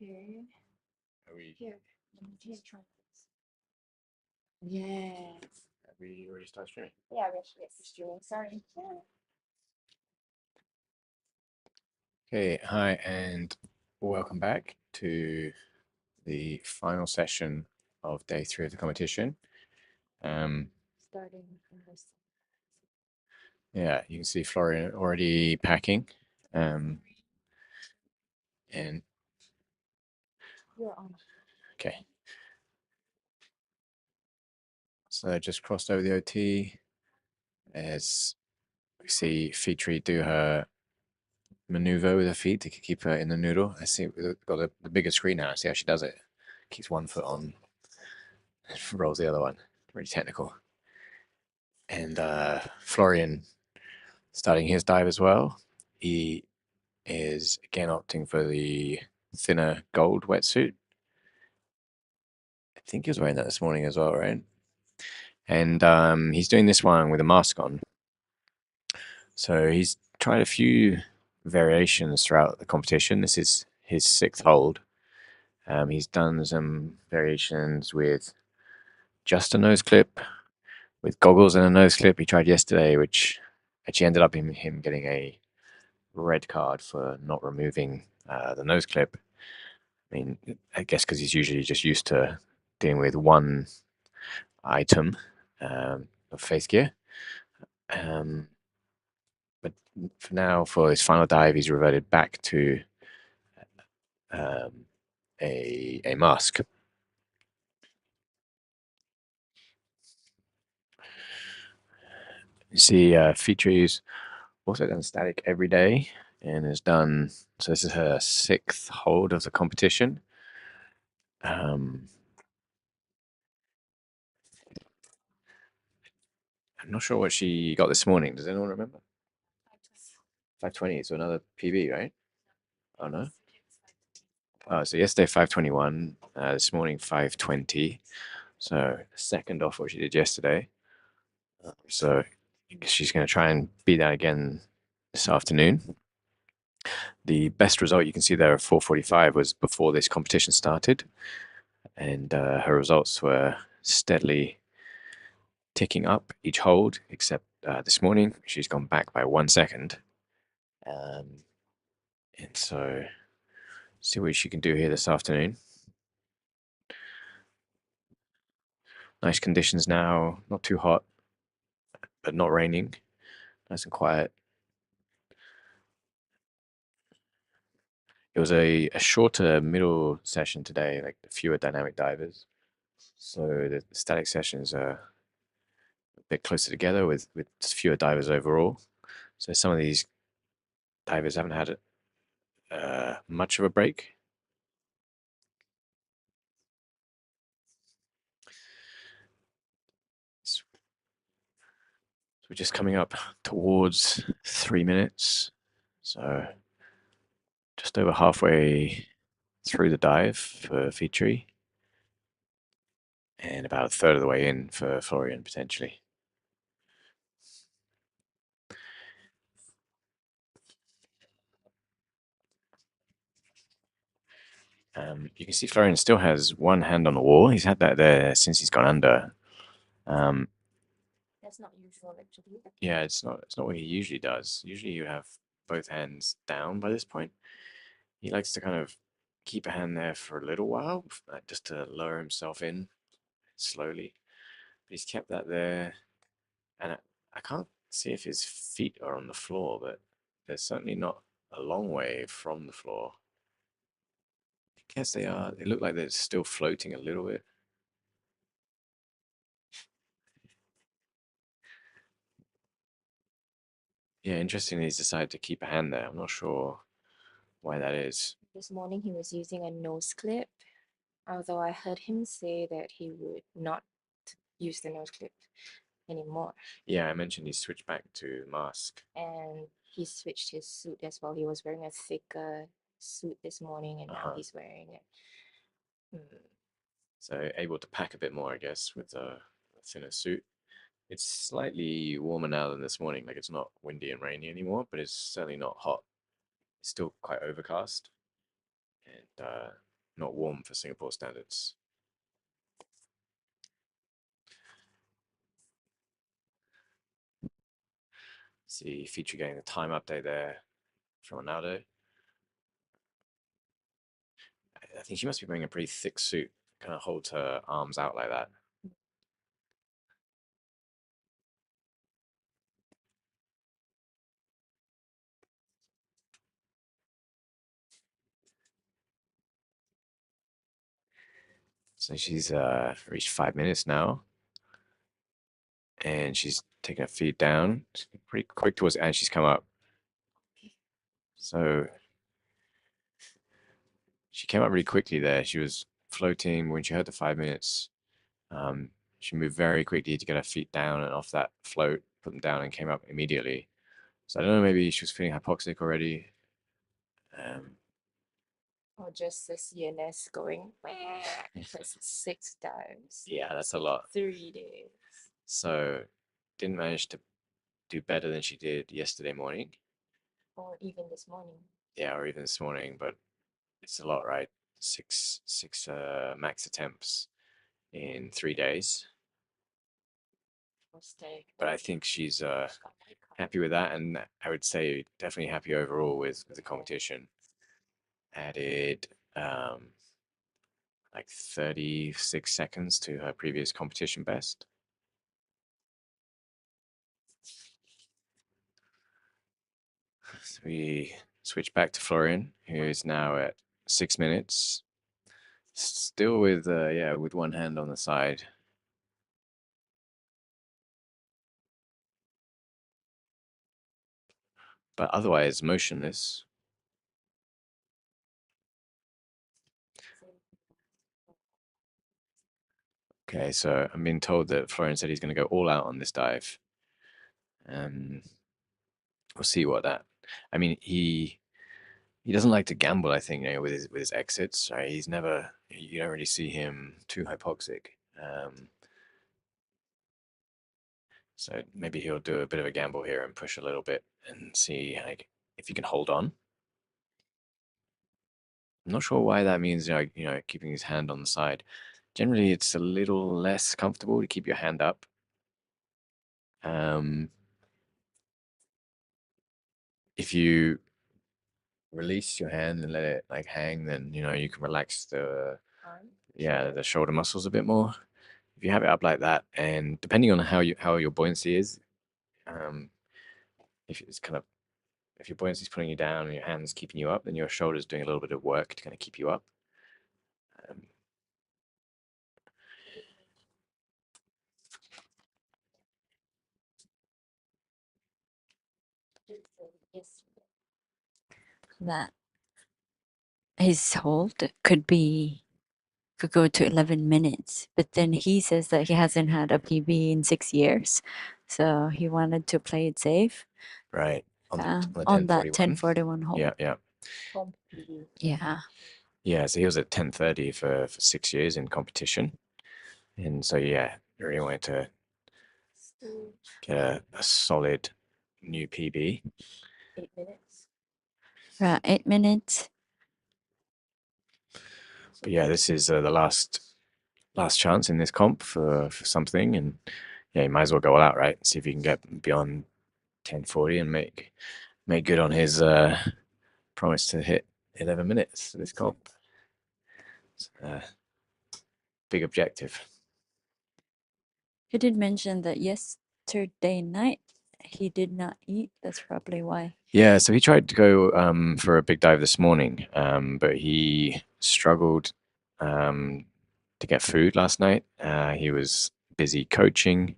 Okay. Are we? Here, try this. Yeah. Have we already started streaming? Yeah, we're streaming. Sorry. Okay, hi, and welcome back to the final session of day 3 of the competition. Starting from this. Yeah, you can see Florian already packing. And You're on. okay, so I just crossed over the OT as we see Fitri do her maneuver with her feet to keep her in the noodle. I see we've got the bigger screen now. I see how she does it. Keeps one foot on, rolls the other one. Really technical. And Florian starting his dive as well. He is again opting for the thinner gold wetsuit. I think he was wearing that this morning as well, right? And he's doing this one with a mask on. So he's tried a few variations throughout the competition. This is his 6th hold. He's done some variations with just a nose clip, with goggles and a nose clip. He tried yesterday, which actually ended up in him getting a red card for not removing the nose clip. I mean, I guess because he's usually just used to dealing with one item of face gear. But for now, for his final dive, he's reverted back to a mask. You see, Fitri's also done static every day and has done, so this is her 6th hold of the competition. I'm not sure what she got this morning. Does anyone remember? 520, so another PB, right? Oh, no? Oh, so yesterday 521, this morning 520. So a second off what she did yesterday. So I guess she's going to try and beat that again this afternoon. The best result you can see there of 4:45 was before this competition started, and her results were steadily ticking up each hold, except this morning she's gone back by 1 second. And so see what she can do here this afternoon. Nice conditions now, not too hot, but not raining. Nice and quiet. It was a shorter middle session today, like fewer dynamic divers. So the static sessions are a bit closer together with fewer divers overall. So some of these divers haven't had much of a break. So we're just coming up towards 3 minutes. So just over halfway through the dive for Fitri. And about a third of the way in for Florian, potentially. You can see Florian still has one hand on the wall. He's had that there since he's gone under. That's not usual, actually. Yeah, it's not what he usually does. Usually you have both hands down by this point. He likes to kind of keep a hand there for a little while, just to lower himself in slowly. But he's kept that there, and I can't see if his feet are on the floor, but they're certainly not a long way from the floor. I guess they are. They look like they're still floating a little bit. Yeah, interestingly, he's decided to keep a hand there. I'm not sure why that is. This morning he was using a nose clip, although I heard him say that he would not use the nose clip anymore. Yeah, I mentioned he switched back to mask. And he switched his suit as well. He was wearing a thicker suit this morning, and now he's wearing it. So able to pack a bit more, I guess, with a thinner suit. It's slightly warmer now than this morning. Like it's not windy and rainy anymore, but it's certainly not hot. It's still quite overcast and not warm for Singapore standards. See Fitri getting the time update there from Ronaldo. I think she must be wearing a pretty thick suit, kind of holds her arms out like that. So she's reached 5 minutes now, and she's taking her feet down. She's pretty quick towards, and she's come up. So she came up really quickly there. She was floating when she heard the 5 minutes. Um, she moved very quickly to get her feet down and off that float, put them down, and came up immediately. So I don't know, maybe she was feeling hypoxic already. Or just the CNS going, because it's 6 times. Yeah, that's a lot. 3 days. So didn't manage to do better than she did yesterday morning. Or even this morning. Yeah, or even this morning, but it's a lot, right? Six max attempts in 3 days. But I think she's happy with that, and I would say definitely happy overall with the competition. Added like 36 seconds to her previous competition best. So we switch back to Florian, who is now at 6 minutes. Still with with one hand on the side. But otherwise motionless. Okay, so I'm being told that Florian said he's going to go all out on this dive. We'll see what that. I mean, he doesn't like to gamble. I think with his exits. Right? He's never. You don't really see him too hypoxic. So maybe he'll do a bit of a gamble here and push a little bit and see like if he can hold on. I'm not sure why that means. Keeping his hand on the side. Generally, it's a little less comfortable to keep your hand up. If you release your hand and let it like hang, then you can relax the shoulder muscles a bit more. If you have it up like that, and depending on how your buoyancy is, if it's kind of if your buoyancy is pulling you down and your hands keeping you up, then your shoulders doing a little bit of work to kind of keep you up. That his hold could go to 11 minutes, but then he says that he hasn't had a PB in 6 years, so he wanted to play it safe. Right. On that 10:41 hole. Yeah. Yeah. Yeah, so he was at 10:30 for 6 years in competition. And so, yeah, really wanted to get a solid new PB. 8 minutes. Right, 8 minutes. But yeah, this is the last chance in this comp for something. And yeah, you might as well go all out, right? See if you can get beyond 10:40 and make good on his promise to hit 11 minutes this comp. Big objective. He did mention that yesterday night he did not eat. That's probably why. Yeah, so he tried to go for a big dive this morning, but he struggled to get food last night. He was busy coaching,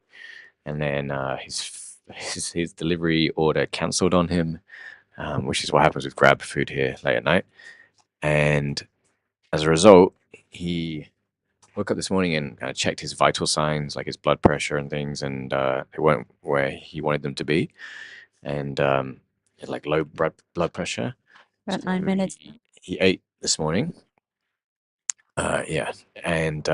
and then his delivery order cancelled on him, which is what happens with grab food here late at night. And as a result, he woke up this morning and checked his vital signs, like his blood pressure and things, and they weren't where he wanted them to be. And he had like low blood pressure. About 9 minutes. He ate this morning. Yeah, and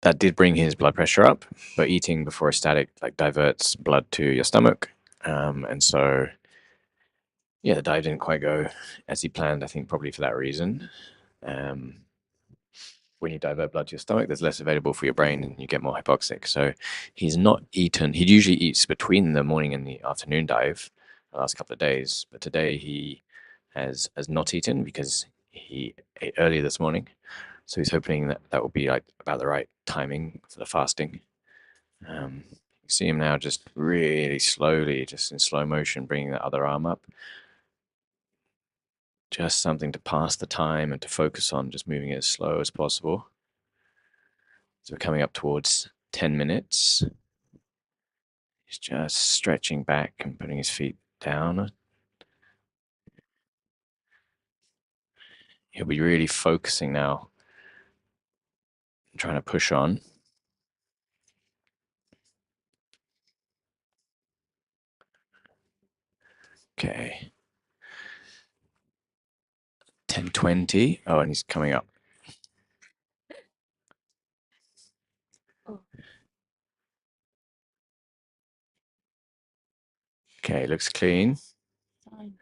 that did bring his blood pressure up, but eating before a static like diverts blood to your stomach, and so yeah, the dive didn't quite go as he planned. I think probably for that reason. When you divert blood to your stomach, there's less available for your brain and you get more hypoxic. So he's not eaten. He usually eats between the morning and the afternoon dive the last couple of days, but today he has not eaten because he ate earlier this morning. So he's hoping that that will be like about the right timing for the fasting. You see him now just really slowly, just in slow motion, bringing that other arm up. Just something to pass the time and to focus on, just moving it as slow as possible. So we're coming up towards 10 minutes. He's just stretching back and putting his feet down. He'll be really focusing now, trying to push on. Okay. 10:20. Oh, and he's coming up. Oh. Okay, looks clean. Fine.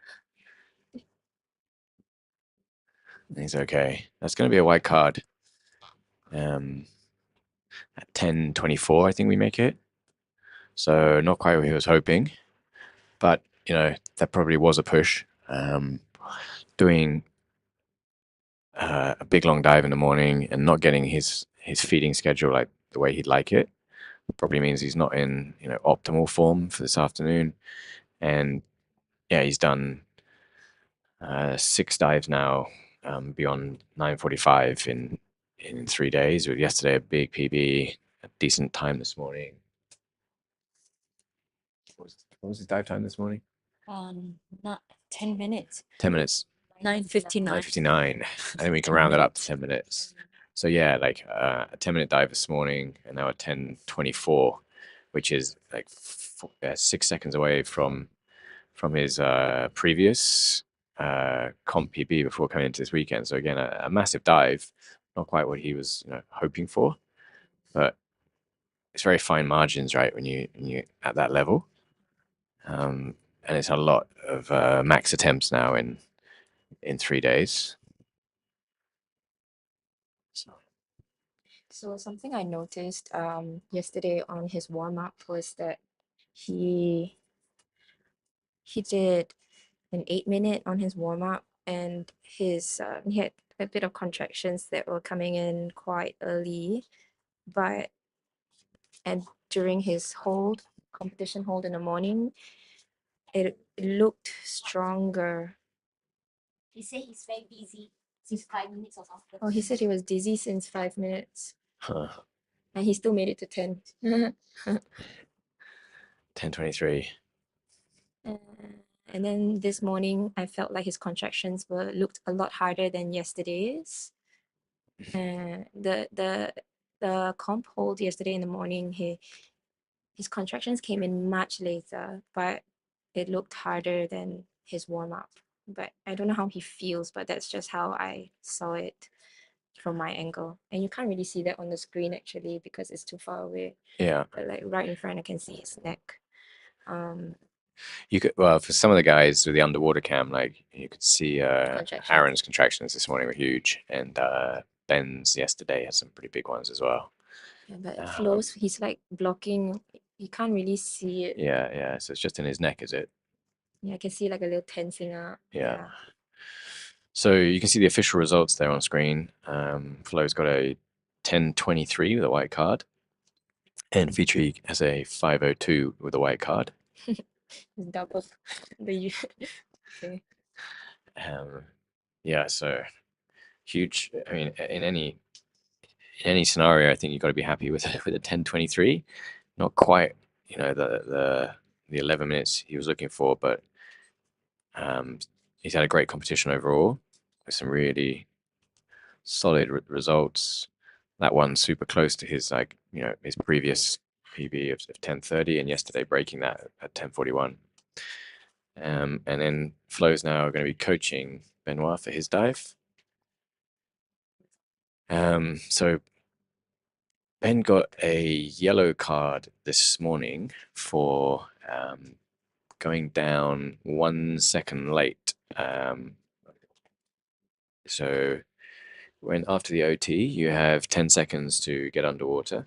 He's okay. That's going to be a white card. At 10:24, I think we make it. So not quite what he was hoping, but you know that probably was a push. Doing a big long dive in the morning and not getting his feeding schedule like the way he'd like it probably means he's not in optimal form for this afternoon. And yeah, he's done 6 dives now, beyond 9:45 in 3 days. With yesterday a big PB, a decent time this morning. What was his dive time this morning? Not 10 minutes. 10 minutes. 9:59. 9:59. I think we can 10 round it up to minutes. 10 minutes. So yeah, like a 10-minute dive this morning, and now a 10:24, which is like 6 seconds away from his previous comp PB before coming into this weekend. So again, a massive dive, not quite what he was hoping for, but it's very fine margins, right? When you at that level, and it's a lot of max attempts now in 3 days. So something I noticed yesterday on his warm-up was that he did an 8-minute on his warm-up, and his he had a bit of contractions that were coming in quite early, but during his competition hold in the morning, it looked stronger. He said he's very busy since 5 minutes or something. Oh, he said he was dizzy since 5 minutes, Huh. and he still made it to 10. 10:23. And then this morning, I felt like his contractions looked a lot harder than yesterday's. The comp hold yesterday in the morning, his contractions came in much later, but it looked harder than his warm up. But I don't know how he feels, but that's just how I saw it from my angle. And you can't really see that on the screen actually because it's too far away. Yeah. But like right in front, I can see his neck. You could, well, for some of the guys with the underwater cam, like you could see Contractions. Aaron's contractions this morning were huge, and Ben's yesterday had some pretty big ones as well. Yeah, but Flo's, he's like blocking. You can't really see it. Yeah. So it's just in his neck, is it? Yeah, I can see like a little tensing up. Yeah. So you can see the official results there on screen. Flo's got a 10:23 with a white card, and Fitri has a 5:02 with a white card. It's double the okay. Yeah, so huge. I mean, in any scenario, I think you've got to be happy with a 10:23. Not quite, the 11 minutes he was looking for, but he's had a great competition overall with some really solid results. That one super close to his his previous PB of 10:30, and yesterday breaking that at 10:41. And then Flo's now going to be coaching Benoit for his dive. So Ben got a yellow card this morning for going down 1 second late. So when after the OT, you have 10 seconds to get underwater.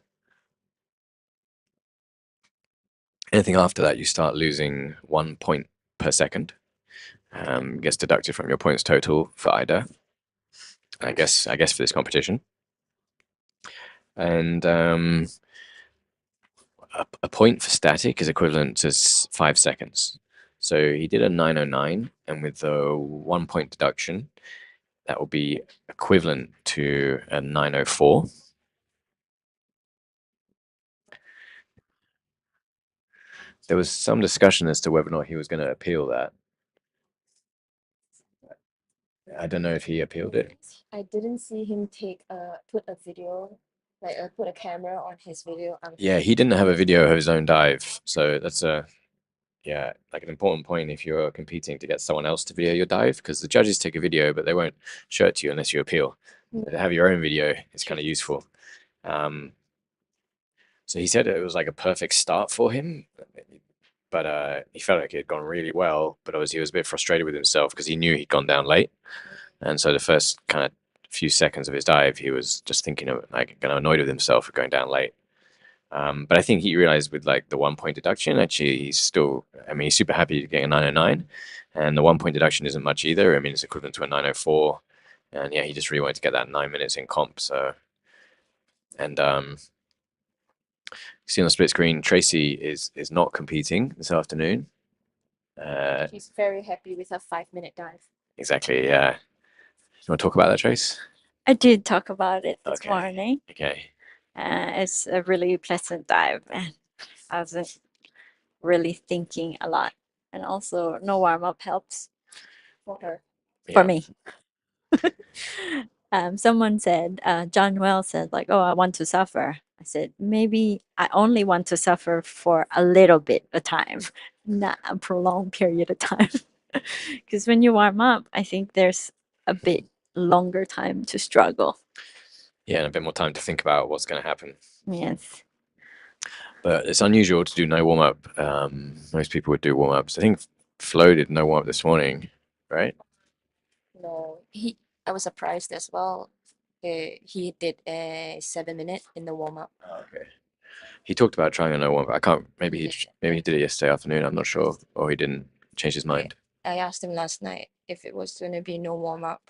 Anything after that, you start losing 1 point per second. Gets deducted from your points total for AIDA. I guess for this competition. And a point for static is equivalent to 5 seconds. So he did a 909, and with the 1 point deduction, that will be equivalent to a 904. There was some discussion as to whether or not he was going to appeal that. I don't know if he appealed it. I didn't see him put a video, like put a camera on his video. Yeah, he didn't have a video of his own dive, so that's like an important point if you're competing to get someone else to video your dive, because the judges take a video, but they won't show it to you unless you appeal. To have your own video is kind of useful. So he said it was like a perfect start for him, but he felt like it had gone really well, but obviously he was a bit frustrated with himself because he knew he'd gone down late. And so the first kind of few seconds of his dive, he was just thinking of like kind of annoyed with himself for going down late. But I think he realized with like the 1 point deduction, actually, he's super happy getting a 909. And the 1 point deduction isn't much either. I mean, it's equivalent to a 904. And yeah, he just really wanted to get that 9 minutes in comp. So, and see on the split screen, Tracy is not competing this afternoon. She's very happy with her 5-minute dive. Exactly, yeah. You want to talk about that, Trace? I did talk about it this Okay. morning. Okay. It's a really pleasant dive, and I was really thinking a lot. And also, no warm up helps For her. for Yeah. me. Someone said, John Wells said, like, oh, I want to suffer. I said, maybe I only want to suffer for a little bit of time, not a prolonged period of time. Because when you warm up, I think there's a bit longer time to struggle. Yeah, and a bit more time to think about what's going to happen. Yes. But it's unusual to do no warm up. Most people would do warm ups. I think Flo did no warm up this morning, right? No, I was surprised as well. He did a 7-minute in the warm up. Oh, okay. He talked about trying a no warm up. I can't. Maybe he did it yesterday afternoon. I'm not sure, or he didn't change his mind. I asked him last night if it was going to be no warm up,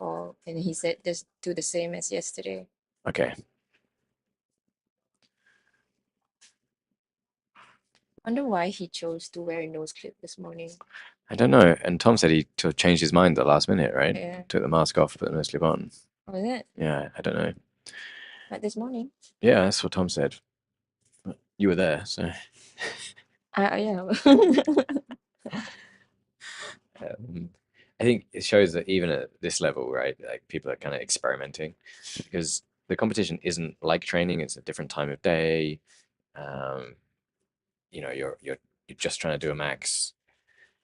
and he said just do the same as yesterday. Okay. Wonder why he chose to wear a nose clip this morning. I don't know. And Tom said he changed his mind at the last minute, right? Yeah. Took the mask off, put the nose clip on. Was it? Yeah, I don't know. Like this morning? Yeah, that's what Tom said. You were there, so. Yeah. I think it shows that even at this level, right, like people are kind of experimenting, because the competition isn't like training. It's a different time of day. You're just trying to do a max,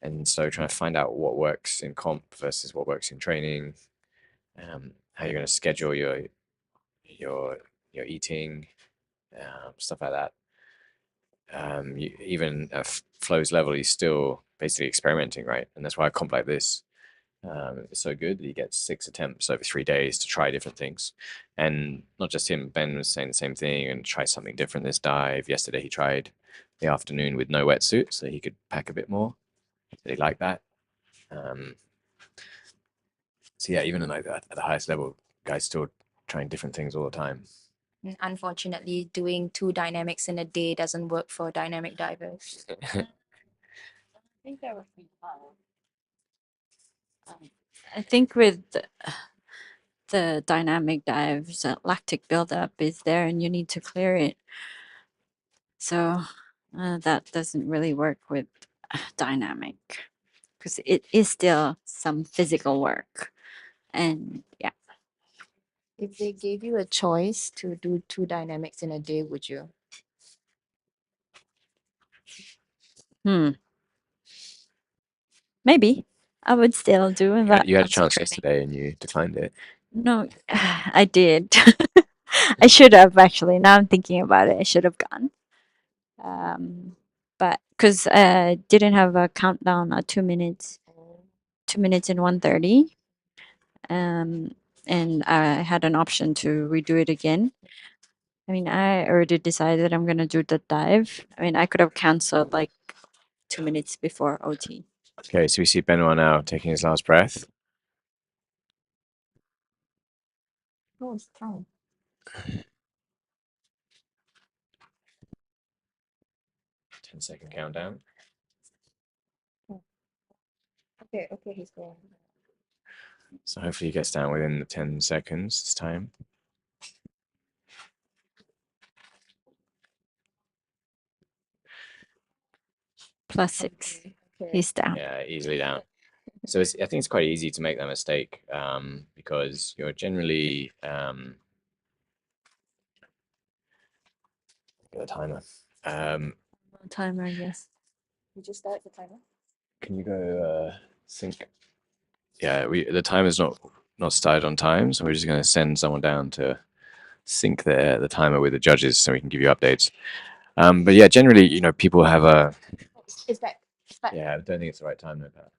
and so trying to find out what works in comp versus what works in training. How you're going to schedule your eating, stuff like that. Even at Flo's level, he's still basically experimenting, right? And that's why a comp like this is so good that he gets 6 attempts over 3 days to try different things. And not just him, Ben was saying the same thing and try something different this dive. Yesterday he tried the afternoon with no wetsuit so he could pack a bit more. So he liked that. So yeah, even at the highest level, guys still trying different things all the time. Unfortunately, doing 2 dynamics in a day doesn't work for dynamic divers. I think with the dynamic dives, lactic buildup is there and you need to clear it. So that doesn't really work with dynamic, because it is still some physical work. And yeah. If they gave you a choice to do 2 dynamics in a day, would you? Maybe I would still do it. You had a chance yesterday and you declined it. No, I did. I should have actually. Now I'm thinking about it. I should have gone. But because didn't have a countdown at 2 minutes, 2 minutes and 1:30. And I had an option to redo it again. I mean, I already decided I'm gonna do the dive. I mean, I could have canceled like 2 minutes before OT. Okay, so we see Benoit now taking his last breath. Oh, it's time. 10-second countdown. Okay, he's going. So hopefully he gets down within the 10 seconds this time. +6. Okay. He's down. Yeah, easily down. So I think it's quite easy to make that mistake because you're generally get a timer. Timer, yes. You just start the timer. Can you go sync? Yeah, the timer's not started on time, so we're just going to send someone down to sync the timer with the judges so we can give you updates. But yeah, generally, you know, people have a. It's back. It's back. Yeah, I don't think it's the right time, no doubt.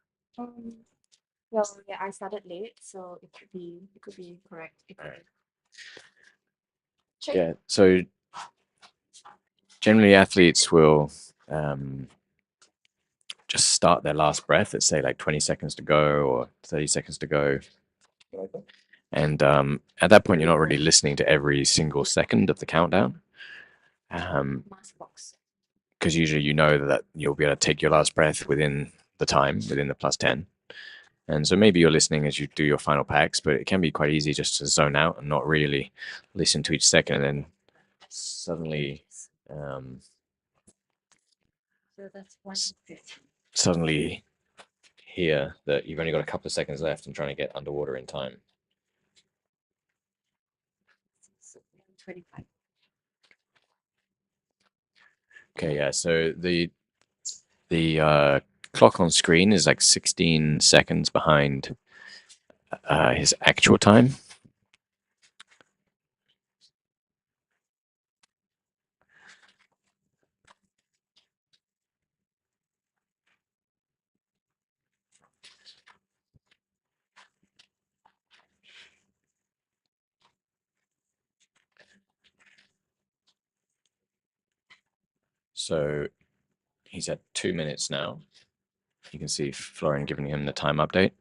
Well, yeah, I started late, so it could be correct. It could Alright. Check. Yeah, so generally athletes will just start their last breath at say like 20 seconds to go or 30 seconds to go. And at that point, you're not really listening to every single second of the countdown. Mask box. Because usually you know that you'll be able to take your last breath within the time, within the +10. And so maybe you're listening as you do your final packs, but it can be quite easy just to zone out and not really listen to each second, and then suddenly So that's 150. suddenly hear that you've only got a couple of seconds left and trying to get underwater in time. 25. Okay, yeah. So the clock on screen is like 16 seconds behind his actual time. So he's at 2 minutes now. You can see Florian giving him the time update.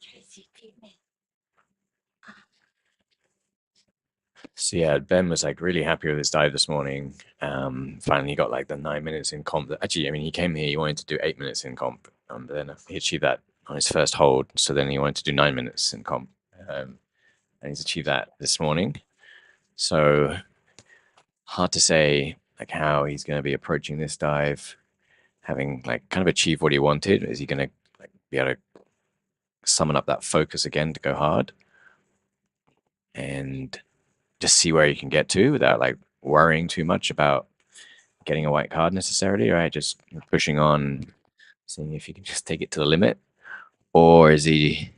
Tracy, treatment. So yeah, Ben was like really happy with his dive this morning. Finally got like the 9 minutes in comp. Actually, I mean, he came here, he wanted to do 8 minutes in comp, but then he achieved that on his first hold. So then he wanted to do 9 minutes in comp, and he's achieved that this morning. So hard to say like how he's going to be approaching this dive, having like kind of achieved what he wanted. Is he going to like be able to summon up that focus again to go hard and just see where he can get to without like worrying too much about getting a white card necessarily, right? Just pushing on, seeing if he can just take it to the limit, or is he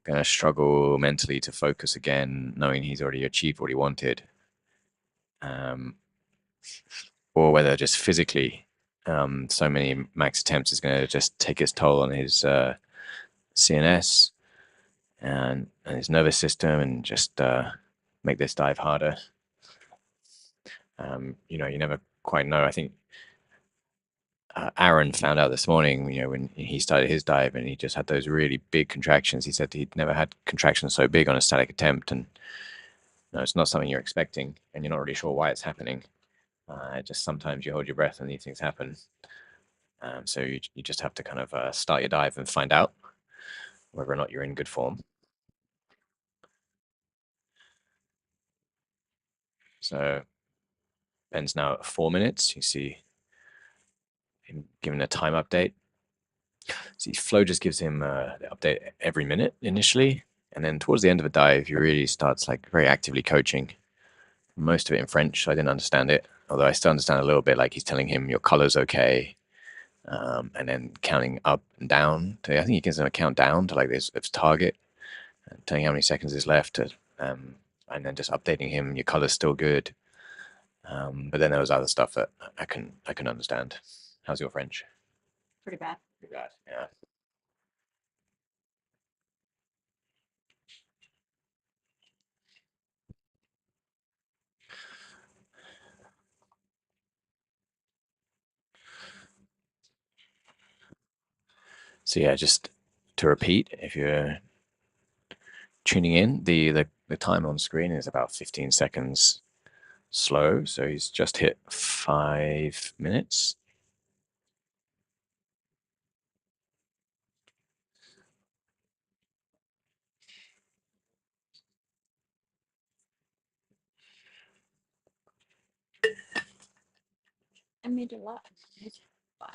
going to struggle mentally to focus again, knowing he's already achieved what he wanted, or whether just physically, so many max attempts is going to just take its toll on his CNS and his nervous system, and just make this dive harder. You know, you never quite know. I think Aaron found out this morning, you know, when he started his dive and he just had those really big contractions. He said he'd never had contractions so big on a static attempt, and no, it's not something you're expecting, and you're not really sure why it's happening. Just sometimes you hold your breath and these things happen. So you just have to kind of start your dive and find out whether or not you're in good form. So Ben's now at 4 minutes. You see him giving a time update. See, Flo just gives him the update every minute initially, and then towards the end of a dive, he really starts like very actively coaching. Most of it in French, so I didn't understand it. Although I still understand a little bit, like he's telling him your color's okay, and then counting up and down. I think he gives him a count down to like this target, and telling how many seconds is left, and then just updating him. Your color's still good. But then there was other stuff that I can understand. How's your French? Pretty bad. Pretty bad. Yeah. So yeah, just to repeat, if you're tuning in, the time on screen is about 15 seconds slow. So he's just hit 5 minutes. I made a lot. 5.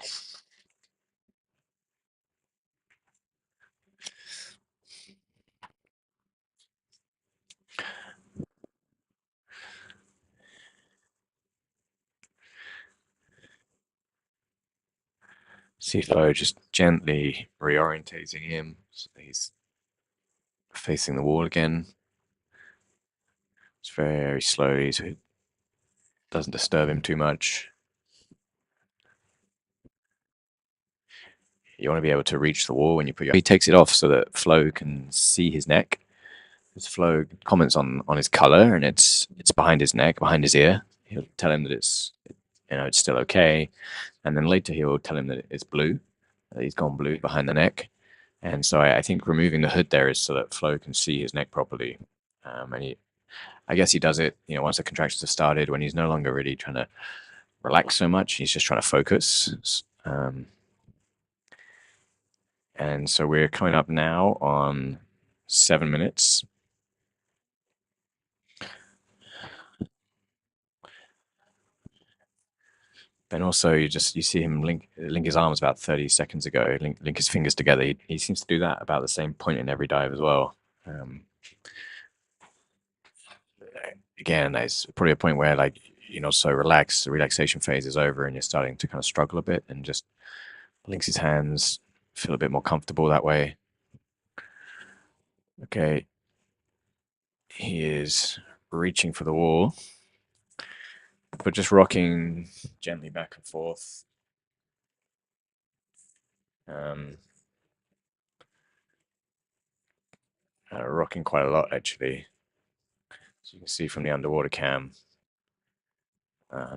CFO just gently reorientating him. So he's facing the wall again. It's very slowly, so it doesn't disturb him too much. You want to be able to reach the wall when you put your... He takes it off so that Flo can see his neck. His Flo comments on his color, and it's behind his neck, behind his ear. He'll tell him that it's still okay, and then later he'll tell him that it's blue, that he's gone blue behind the neck. And so I think removing the hood there is so that Flo can see his neck properly. And I guess he does it, once the contractions have started, when he's no longer really trying to relax so much. He's just trying to focus. And so we're coming up now on 7 minutes. Then also you see him link his arms about 30 seconds ago, link his fingers together. He seems to do that about the same point in every dive as well. Again, there's probably a point where like you're not so relaxed, the relaxation phase is over and you're starting to kind of struggle a bit, and just links his hands, feel a bit more comfortable that way. Okay. He is reaching for the wall, but just rocking gently back and forth. Rocking quite a lot, actually. So you can see from the underwater cam.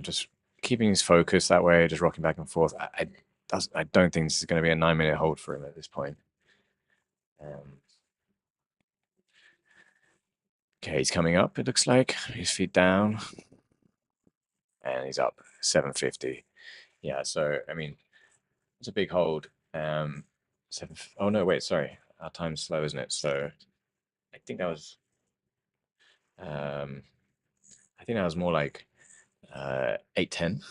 Just keeping his focus that way, just rocking back and forth. I don't think this is going to be a 9-minute hold for him at this point. Okay, he's coming up, it looks like. His feet down. And he's up, 750. Yeah, so, I mean, it's a big hold. Oh, no, wait, sorry. Our time's slow, isn't it? So I think that was... I think that was more like 8:10.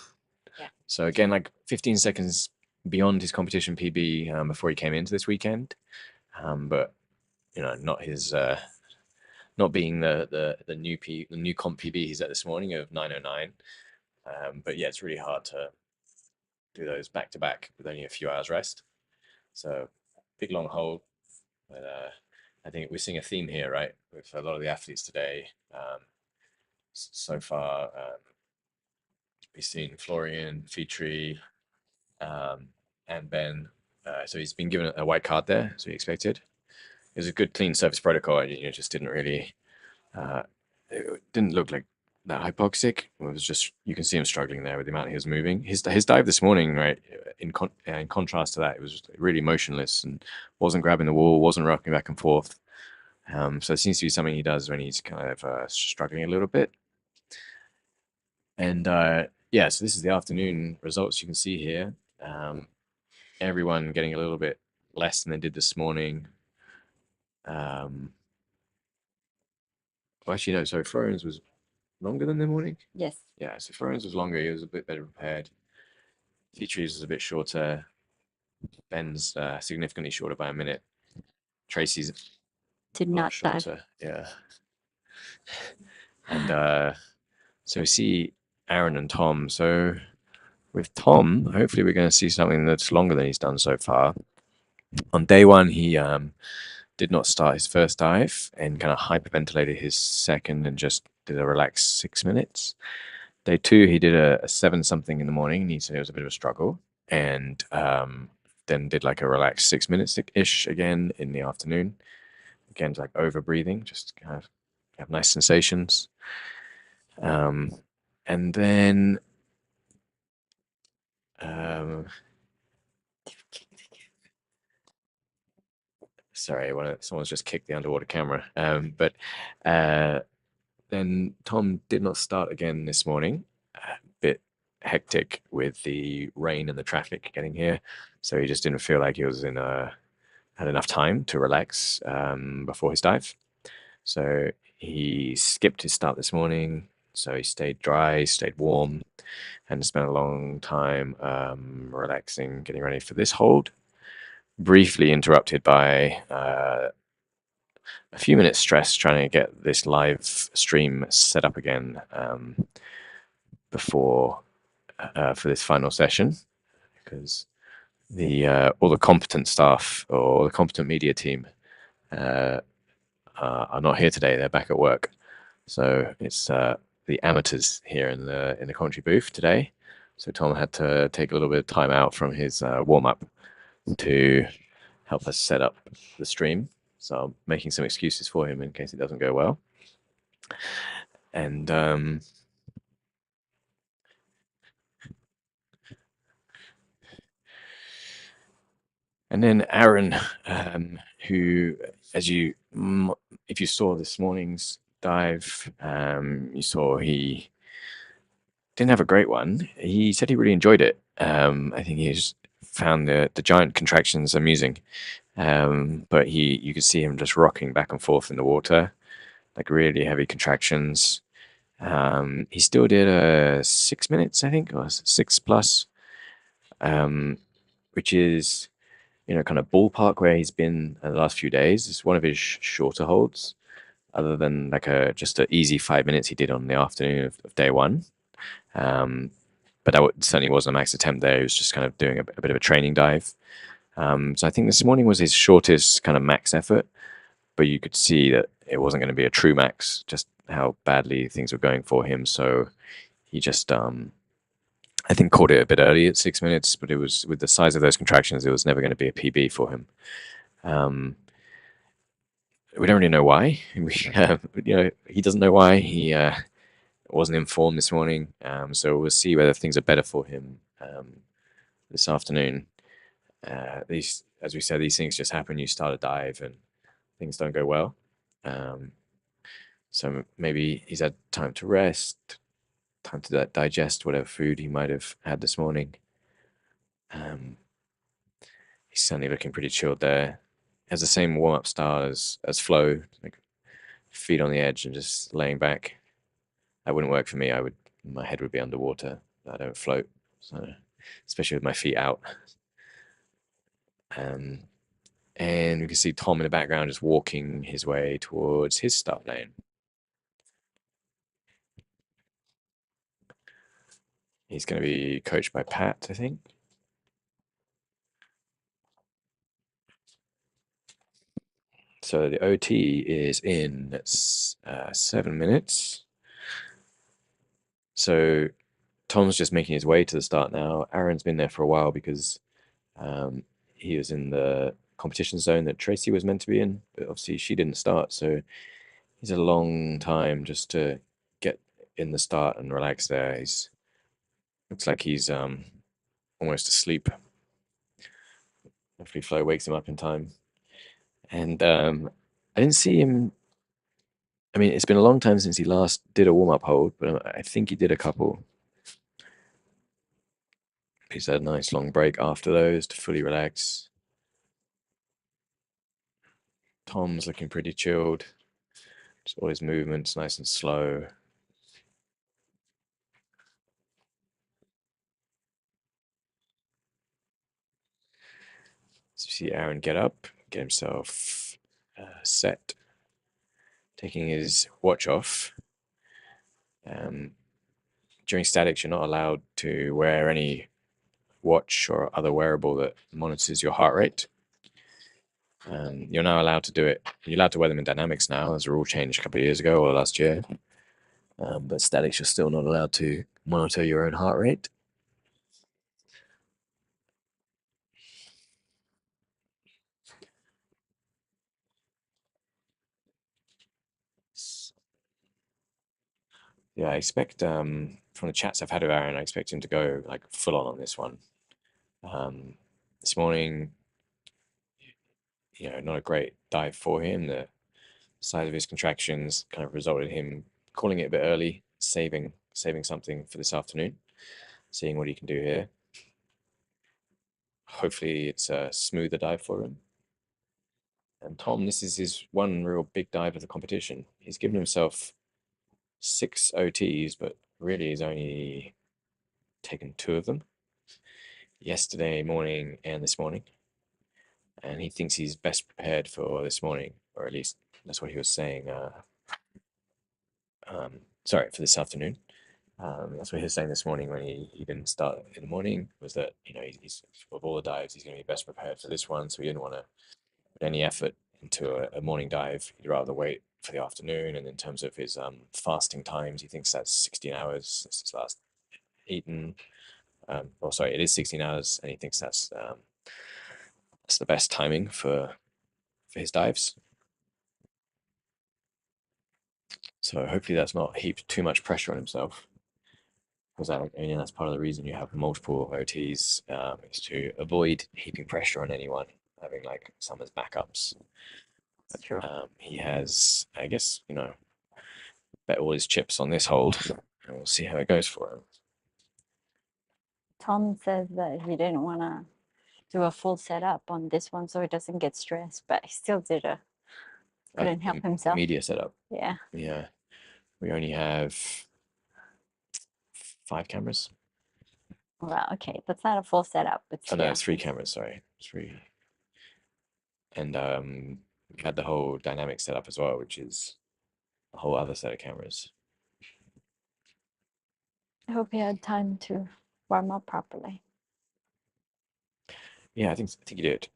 Yeah. So again, like 15 seconds beyond his competition PB before he came into this weekend. But not his not being the new comp PB he's at this morning of 9:09. But yeah, it's really hard to do those back to back with only a few hours rest. So big long hold. But I think we're seeing a theme here, right? With a lot of the athletes today. So far, we've seen Florian, Fitri, and Ben. So he's been given a white card there, as we expected. It was a good, clean surface protocol. And, just didn't really, it didn't look like that hypoxic. It was just, you can see him struggling there with the amount he was moving. His dive this morning, right, in contrast to that, it was just really motionless and wasn't grabbing the wall, wasn't rocking back and forth. So it seems to be something he does when he's kind of struggling a little bit. And yeah, so this is the afternoon results you can see here. Everyone getting a little bit less than they did this morning. Well, actually, no, so Florian's was longer than the morning. Yes. Yeah, so Florian's was longer. He was a bit better prepared. Fitri's was a bit shorter. Ben's significantly shorter by a minute. Tracy's Did a lot not dive. shorter. Yeah. And so we see Aaron and Tom. So with Tom, hopefully we're going to see something that's longer than he's done so far. On day one, he did not start his first dive and kind of hyperventilated his second and just did a relaxed 6 minutes. Day two, he did a 7-something in the morning, and he said it was a bit of a struggle. And then did like a relaxed 6 minutes-ish again in the afternoon. Again, like over breathing, just kind of have nice sensations. And then sorry, someone's just kicked the underwater camera. But then Tom did not start again this morning. A bit hectic with the rain and the traffic getting here, so he just didn't feel like he was had enough time to relax before his dive. So he skipped his start this morning. So he stayed dry, stayed warm, and spent a long time relaxing, getting ready for this hold. Briefly interrupted by a few minutes stress trying to get this live stream set up again before for this final session, because the all the competent staff or the competent media team are not here today. They're back at work, so it's the amateurs here in the commentary booth today. So Tom had to take a little bit of time out from his warm up to help us set up the stream. So I'm making some excuses for him in case it doesn't go well. And then Aaron, who, if you saw this morning's dive, you saw he didn't have a great one. He said he really enjoyed it. I think he just found the giant contractions amusing. But you could see him just rocking back and forth in the water, like really heavy contractions. He still did 6 minutes, I think, or 6+, which is, kind of ballpark where he's been the last few days. It's one of his shorter holds, other than like just an easy 5 minutes he did on the afternoon of day one. But that certainly wasn't a max attempt there. He was just kind of doing a bit of a training dive. So I think this morning was his shortest kind of max effort, but you could see that it wasn't going to be a true max, just how badly things were going for him. So he just, I think, caught it a bit early at 6 minutes, but it was, with the size of those contractions, it was never going to be a PB for him. We don't really know why. He doesn't know why. He wasn't informed this morning. So we'll see whether things are better for him this afternoon. As we said, these things just happen. You start a dive and things don't go well. So maybe he's had time to rest, time to digest whatever food he might have had this morning. He's certainly looking pretty chilled there. Has the same warm-up style as Flo, like feet on the edge and just laying back. That wouldn't work for me. My head would be underwater. I don't float, so especially with my feet out. And we can see Tom in the background just walking his way towards his start lane. He's going to be coached by Pat, I think. So the OT is in 7 minutes. So Tom's just making his way to the start now. Aaron's been there for a while because he was in the competition zone that Tracy was meant to be in, but obviously she didn't start. So he's a long time just to get in the start and relax there. Looks like he's almost asleep. Hopefully Flo wakes him up in time. And I didn't see him. I mean, it's been a long time since he last did a warm-up hold, but I think he did a couple. He's had a nice long break after those to fully relax. Tom's looking pretty chilled. Just all his movements nice and slow. So you see Aaron get up, get himself set, taking his watch off. During statics, you're not allowed to wear any watch or other wearable that monitors your heart rate. You're now allowed to do it. You're allowed to wear them in dynamics now. There's a rule change a couple of years ago or last year. But statics, you're still not allowed to monitor your own heart rate. Yeah, I expect from the chats I've had with Aaron, I expect him to go like full on this one. This morning, not a great dive for him. The size of his contractions kind of resulted in him calling it a bit early, saving something for this afternoon, seeing what he can do here. Hopefully it's a smoother dive for him. And Tom, this is his one real big dive of the competition. He's given himself 6 OTs, but really he's only taken 2 of them. Yesterday morning and this morning. And he thinks he's best prepared for this morning, or at least that's what he was saying. Sorry, for this afternoon. That's what he was saying this morning when he didn't start in the morning, was that, he's of all the dives, he's going to be best prepared for this one. So he didn't want to put any effort into a morning dive. He'd rather wait for the afternoon. And in terms of his fasting times, he thinks that's 16 hours. That's his last eaten. It is 16 hours, and he thinks that's the best timing for his dives. So hopefully that's not heaped too much pressure on himself, because that's part of the reason you have multiple OTs, is to avoid heaping pressure on anyone, having like some as backups. That's true. He has, I guess, bet all his chips on this hold, and we'll see how it goes for him. Tom says that he didn't want to do a full setup on this one so he doesn't get stressed, but he still couldn't help himself. Media setup. Yeah. Yeah. We only have 5 cameras. Well, okay, that's not a full setup, but Oh, no, still. it's 3 cameras, sorry. 3. And we had the whole dynamic setup as well, which is a whole other set of cameras. I hope he had time to warm up properly. Yeah, I think he did.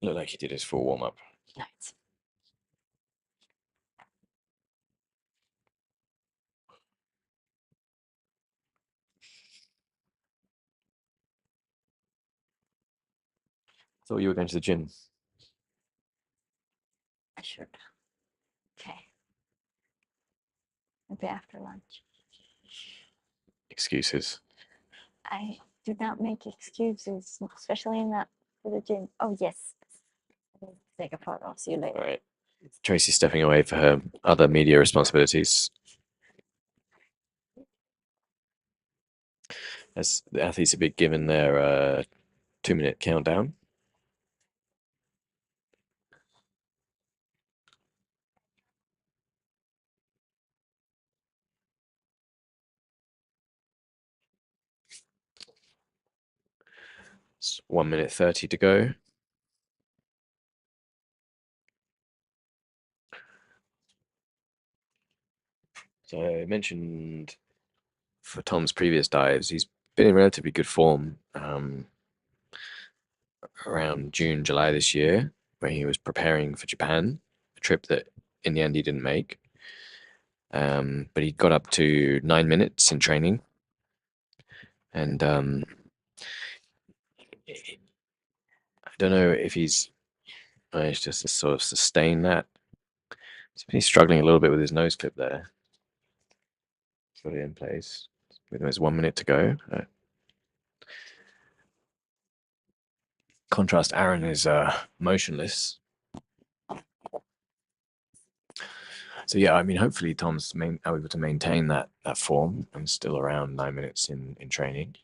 Looked like he did his full warm up. Nice. Thought you were going to the gym. I should. Okay. Maybe after lunch. Excuses. I do not make excuses, especially not for the gym. Oh, yes. Take a photo. See you later. All right. Tracy's stepping away for her other media responsibilities. As the athletes have been given their 2-minute countdown. It's 1 minute 30 to go. So I mentioned for Tom's previous dives, he's been in relatively good form around June, July this year, where he was preparing for Japan, a trip that in the end he didn't make. But he got up to 9 minutes in training. And I don't know if he's managed to sort of sustain that. He's struggling a little bit with his nose clip there. Got it in place. With almost 1 minute to go. Contrast, Aaron is motionless. So yeah, I mean, hopefully Tom's able to maintain that form and still around 9 minutes in training.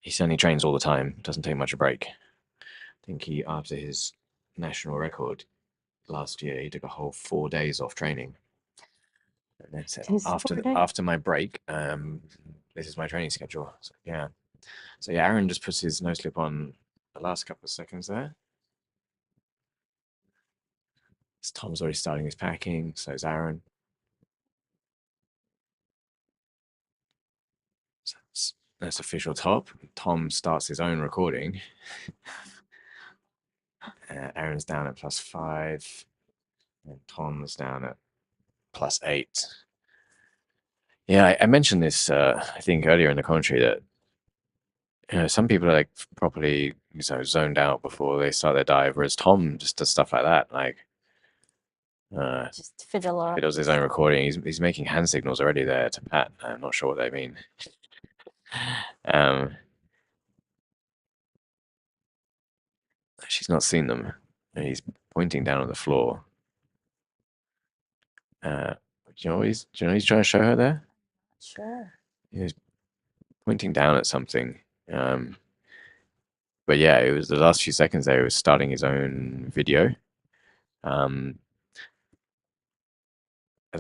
He certainly trains all the time, doesn't take much a break. I think after his national record last year, he took a whole 4 days off training. And then said, after my break, this is my training schedule. So, yeah. So yeah, Aaron just puts his nose clip on the last couple of seconds there. Tom's already starting his packing, so is Aaron. So that's official top. Tom starts his own recording. Aaron's down at +5, and Tom's down at +8. Yeah, I mentioned this, I think, earlier in the commentary that some people are like properly zoned out before they start their dive, whereas Tom just does stuff like that. Like, Just fiddle he does his own recording. He's making hand signals already there to Pat. I'm not sure what they mean. She's not seen them. He's pointing down at the floor. Do you know what he's trying to show her there? Sure. He's pointing down at something. But yeah, it was the last few seconds there. He was starting his own video. As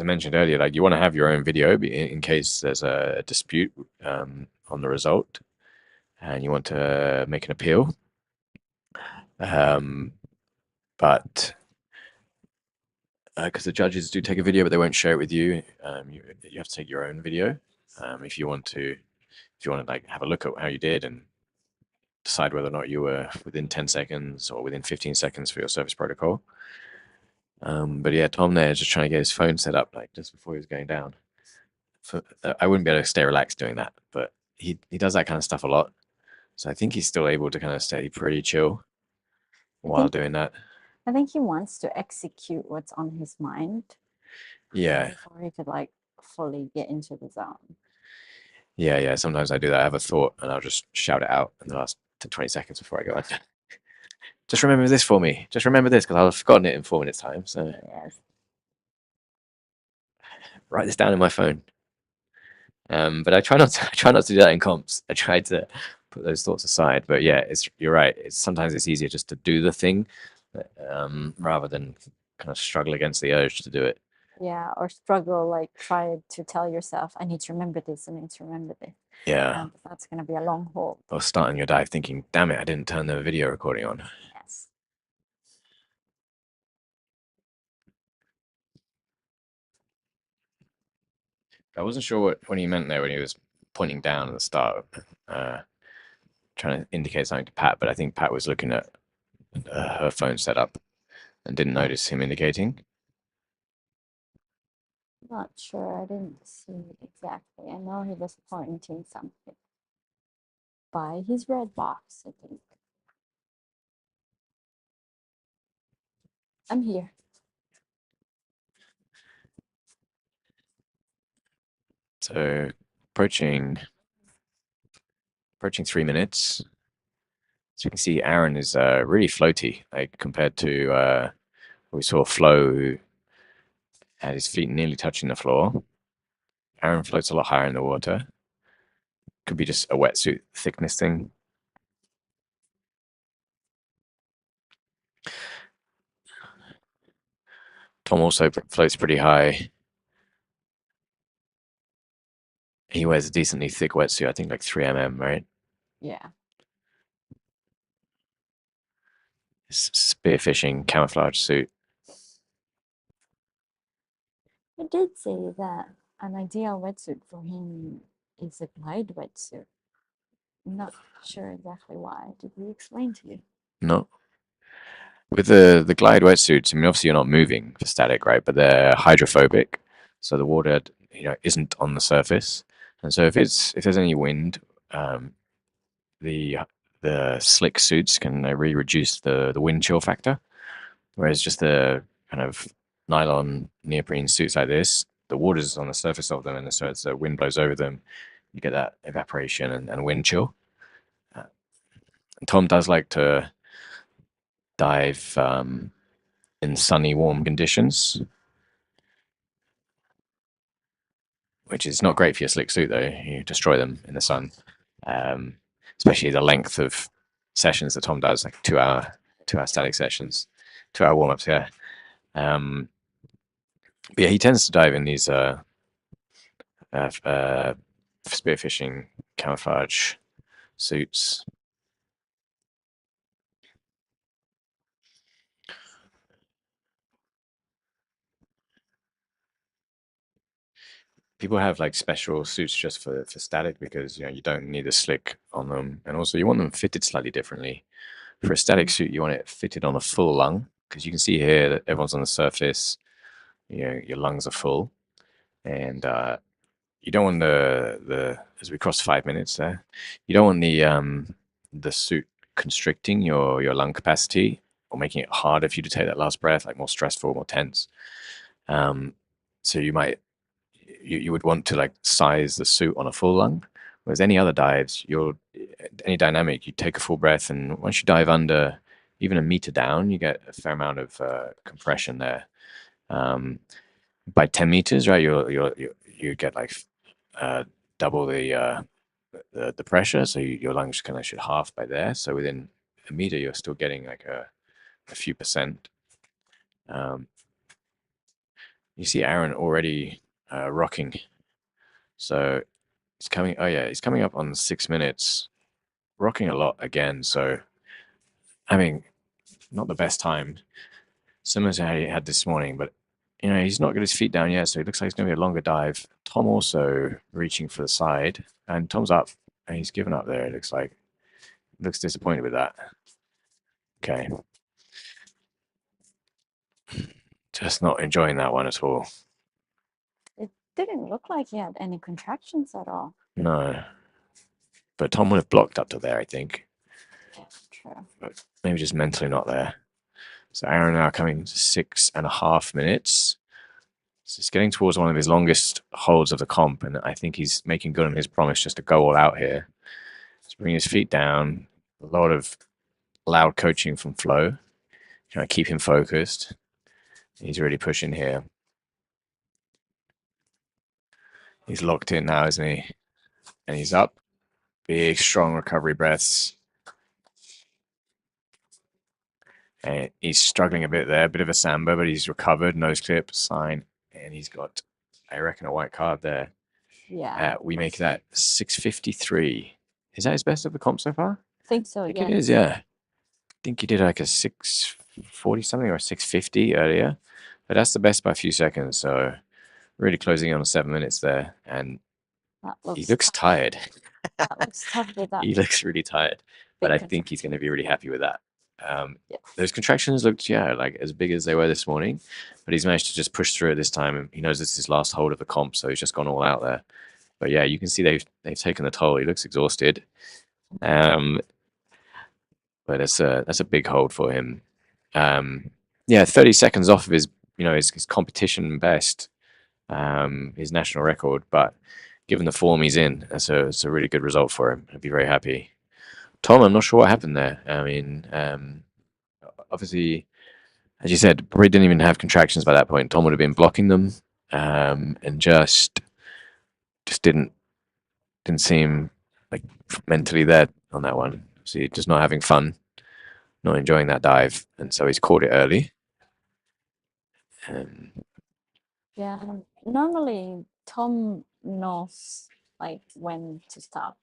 I mentioned earlier, like you want to have your own video in case there's a dispute on the result, and you want to make an appeal. But because the judges do take a video, but they won't share it with you. You have to take your own video if you want to like have a look at how you did and decide whether or not you were within 10 seconds or within 15 seconds for your service protocol. But yeah, Tom there is just trying to get his phone set up like just before he was going down. I wouldn't be able to stay relaxed doing that, but he does that kind of stuff a lot. So I think he's still able to kind of stay pretty chill while doing that. I think he wants to execute what's on his mind. Yeah. Before he could like fully get into the zone. Yeah. Sometimes I do that. I have a thought and I'll just shout it out in the last 20 seconds before I go on. Just remember this for me. Just remember this because I've forgotten it in 4 minutes' time. So yes. Write this down in my phone. But I try not to do that in comps. I try to put those thoughts aside. But yeah, you're right. Sometimes it's easier just to do the thing rather than kind of struggle against the urge to do it. Yeah, or struggle, like try to tell yourself, I need to remember this, I need to remember this. Yeah. That's going to be a long haul. Or starting your dive thinking, damn it, I didn't turn the video recording on. Yes. I wasn't sure what he meant there when he was pointing down at the start, trying to indicate something to Pat, but I think Pat was looking at her phone setup and didn't notice him indicating. Not sure, I didn't see exactly. I know he was pointing something by his red box, I think. I'm here. So approaching 3 minutes. So you can see Aaron is really floaty, like compared to what we saw Flo, who had his feet nearly touching the floor. Aaron floats a lot higher in the water. Could be just a wetsuit thickness thing. Tom also floats pretty high. He wears a decently thick wetsuit, I think like 3 mm, right? Yeah. Spearfishing camouflage suit. He did say that an ideal wetsuit for him is a glide wetsuit. I'm not sure exactly why. Did we explain to you? No. With the glide wetsuits, I mean, obviously you're not moving for static, right? But they're hydrophobic, so the water, isn't on the surface, and so if there's any wind, the slick suits can really reduce the wind chill factor. Whereas just the kind of nylon neoprene suits like this, the water's on the surface of them, and so as the wind blows over them, you get that evaporation and wind chill. Tom does like to dive in sunny, warm conditions, which is not great for your slick suit, though. You destroy them in the sun, especially the length of sessions that Tom does, like 2-hour static sessions, 2-hour warm-ups, yeah. But yeah, he tends to dive in these spearfishing camouflage suits. people have like special suits just for static because you don't need a slick on them, and also you want them fitted slightly differently. For a static suit, you want it fitted on a full lung because you can see here that everyone's on the surface. Your lungs are full, and you don't want the as we cross 5 minutes there, you don't want the suit constricting your lung capacity or making it harder for you to take that last breath, like more stressful, more tense. So you would want to like size the suit on a full lung. Whereas any other dives, any dynamic, you take a full breath, and once you dive under even a meter down, you get a fair amount of compression there. By 10 meters, right, you get like double the pressure, so your lungs kind of should half by there. So within a meter, you're still getting like a few percent. You see Aaron already rocking. So he's coming. Oh yeah, he's coming up on 6 minutes, rocking a lot again. So I mean, not the best time, similar to how he had this morning, but he's not got his feet down yet, so it looks like it's going to be a longer dive. Tom also reaching for the side, and Tom's up, and he's given up there. It looks like. Looks disappointed with that. Okay. Just not enjoying that one at all. It didn't look like he had any contractions at all. No. But Tom would have blocked up to there, I think. Yeah, true. But maybe just mentally not there. So Aaron now coming to 6.5 minutes. So he's getting towards one of his longest holds of the comp, and I think he's making good on his promise just to go all out here. He's bringing his feet down. A lot of loud coaching from Flo, trying to keep him focused. He's really pushing here. He's locked in now, isn't he? And he's up. Big, strong recovery breaths. And he's struggling a bit there, a bit of a samba, but he's recovered. Nose clip, sign, and he's got, I reckon, a white card there. Yeah. We make that 6:53. Is that his best of the comp so far? I think so, I think yes. it is, yeah. I think he did like a 6:40 something or a 6:50 earlier. But that's the best by a few seconds. So really closing in on 7 minutes there. And he looks tired. That looks tough with that. He looks really tired. But I think he's going to be really happy with that. Those contractions looked, like as big as they were this morning, but he's managed to just push through it this time. And he knows this is his last hold of the comp, so he's just gone all out there. But yeah, you can see they've taken the toll. He looks exhausted. But that's a big hold for him. 30 seconds off of his his competition best, his national record. But given the form he's in, it's a really good result for him. I'd be very happy. Tom, I'm not sure what happened there. I mean, obviously, as you said, probably didn't even have contractions by that point. Tom would have been blocking them, and just didn't seem like mentally there on that one. So he's just not having fun, not enjoying that dive, and so he's caught it early. Yeah, normally Tom knows like when to stop.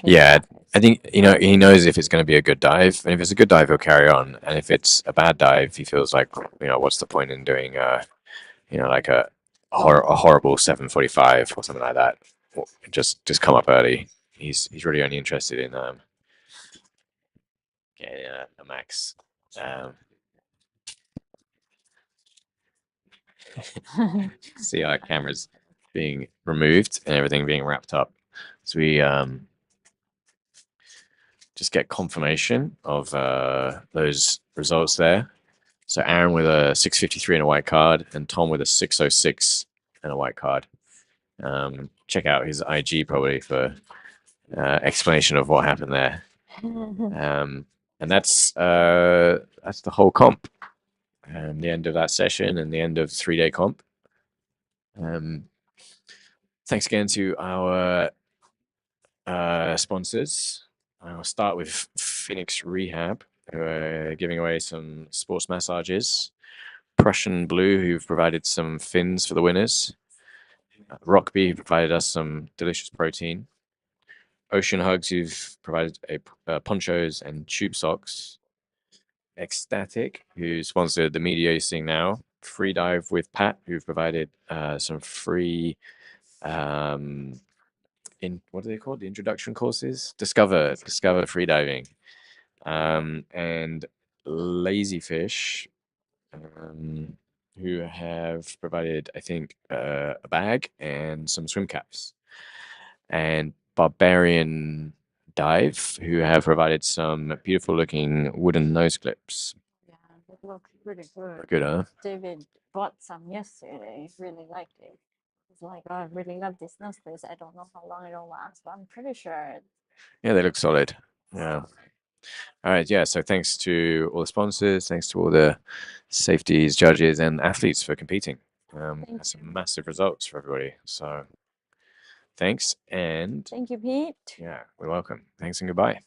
Yeah, I think he knows if it's going to be a good dive, and if it's a good dive, he'll carry on. And if it's a bad dive, he feels like what's the point in doing like a horrible 7:45 or something like that. Just come up early. He's really only interested in getting a max. See our cameras being removed and everything being wrapped up. So we just get confirmation of those results there. So Aaron with a 6:53 and a white card, and Tom with a 6:06 and a white card. Check out his IG probably for explanation of what happened there. And that's the whole comp. The end of that session and the end of 3-day comp. Thanks again to our sponsors. I'll start with Phoenix Rehab, who are giving away some sports massages. Prussian Blue, who've provided some fins for the winners. Rockbee, who provided us some delicious protein. Ocean Hugs, who've provided ponchos and tube socks. GetECstatic, who sponsored the media you're seeing now. Freedive with Pat, who've provided some free in what are they called? The introduction courses? Discover freediving, and Lazyfish, who have provided, I think, a bag and some swim caps, and Barbarian Dive, who have provided some beautiful looking wooden nose clips. Yeah, it looks pretty good. Good, huh? David bought some yesterday. Really liked it. It's like, oh, I really love this nose clips. I don't know how long it'll last, but I'm pretty sure. Yeah, they look solid. Yeah. All right. Yeah. So thanks to all the sponsors, thanks to all the safeties, judges, and athletes for competing. That's some massive results for everybody. So thanks. And Thank you, Pete. yeah, we're welcome. Thanks and goodbye.